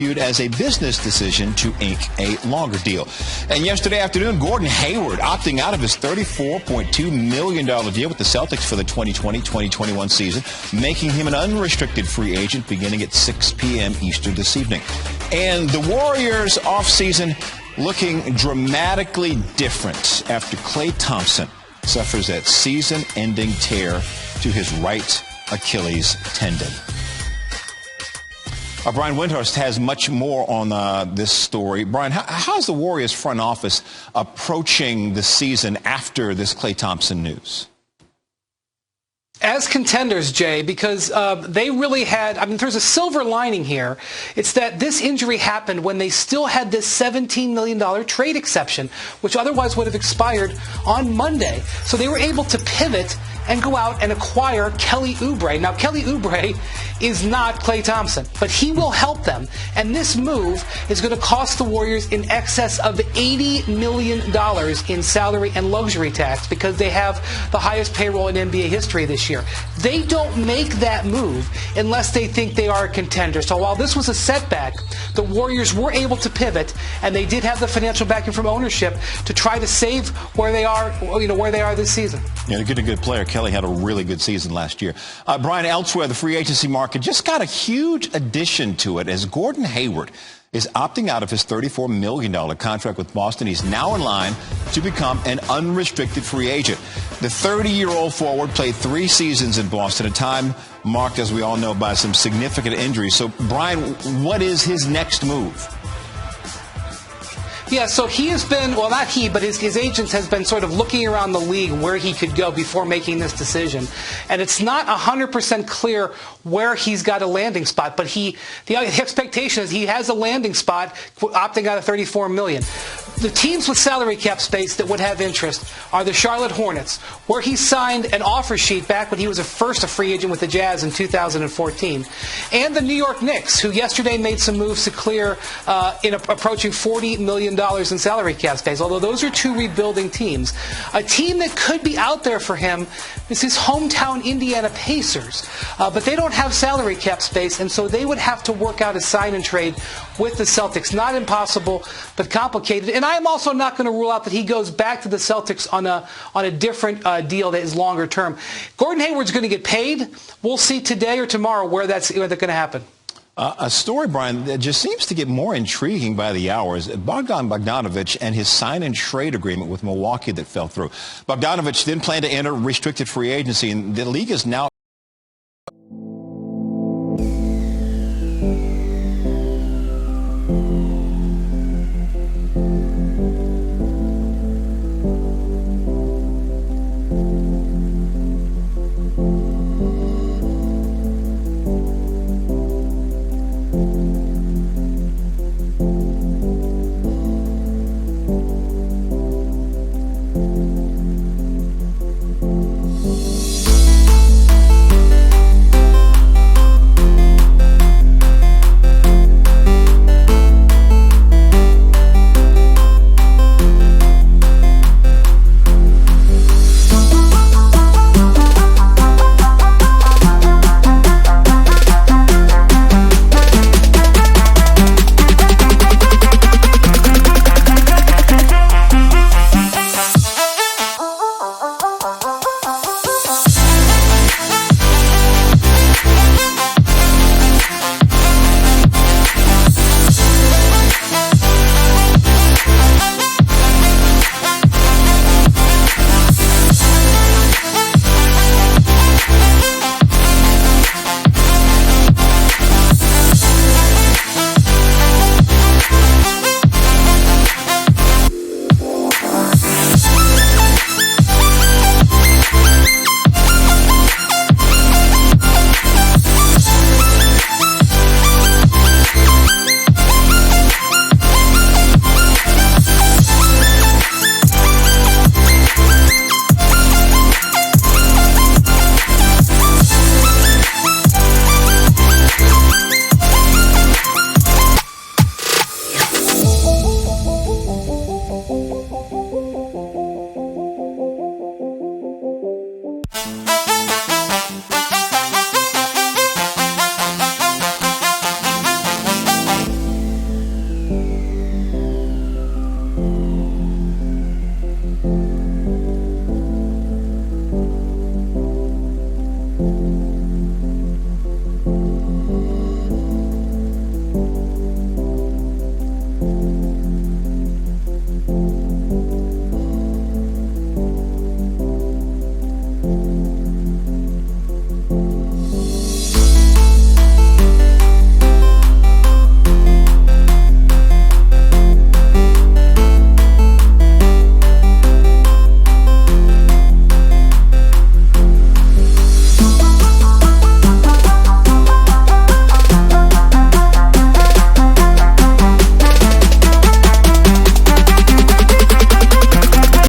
viewed as a business decision to ink a longer deal. And yesterday afternoon, Gordon Hayward opting out of his $34.2 million deal with the Celtics for the 2020-2021 season, making him an unrestricted free agent beginning at 6 p.m. Eastern this evening. And the Warriors offseason looking dramatically different after Klay Thompson suffers that season-ending tear to his right Achilles tendon. Brian Windhorst has much more on this story. Brian, how's the Warriors front office approaching the season after this Klay Thompson news? As contenders, Jay, because they really had, there's a silver lining here. It's that this injury happened when they still had this $17 million trade exception, which otherwise would have expired on Monday. So they were able to pivot and go out and acquire Kelly Oubre. Now, Kelly Oubre is not Klay Thompson, but he will help them. And this move is going to cost the Warriors in excess of $80 million in salary and luxury tax because they have the highest payroll in NBA history this year. They don't make that move unless they think they are a contender. So while this was a setback, the Warriors were able to pivot, and they did have the financial backing from ownership to try to save where they are, where they are this season. Yeah, they're getting a good player. Kelly had a really good season last year. Brian, elsewhere, the free agency market just got a huge addition to it as Gordon Hayward is opting out of his $34 million contract with Boston. He's now in line to become an unrestricted free agent. The 30-year-old forward played 3 seasons in Boston, a time marked, as we all know, by some significant injuries. So, Brian, what is his next move? Yeah, so he has been, well, not he, but his agents has been sort of looking around the league where he could go before making this decision. And it's not 100% clear where he's got a landing spot, but the expectation is he has a landing spot opting out of $34 million. The teams with salary cap space that would have interest are the Charlotte Hornets, where he signed an offer sheet back when he was a free agent with the Jazz in 2014, and the New York Knicks, who yesterday made some moves to clear approaching $40 million in salary cap space, although those are 2 rebuilding teams. A team that could be out there for him is his hometown Indiana Pacers, but they don't have salary cap space, and so they would have to work out a sign and trade with the Celtics. Not impossible, but complicated. And I'm also not going to rule out that he goes back to the Celtics on a different deal that is longer term. Gordon Hayward's going to get paid. We'll see today or tomorrow where that's going to happen. A story, Brian, that just seems to get more intriguing by the hours. Bogdan Bogdanovic and his sign-and-trade agreement with Milwaukee that fell through. Bogdanovic then planned to enter restricted free agency, and the league is now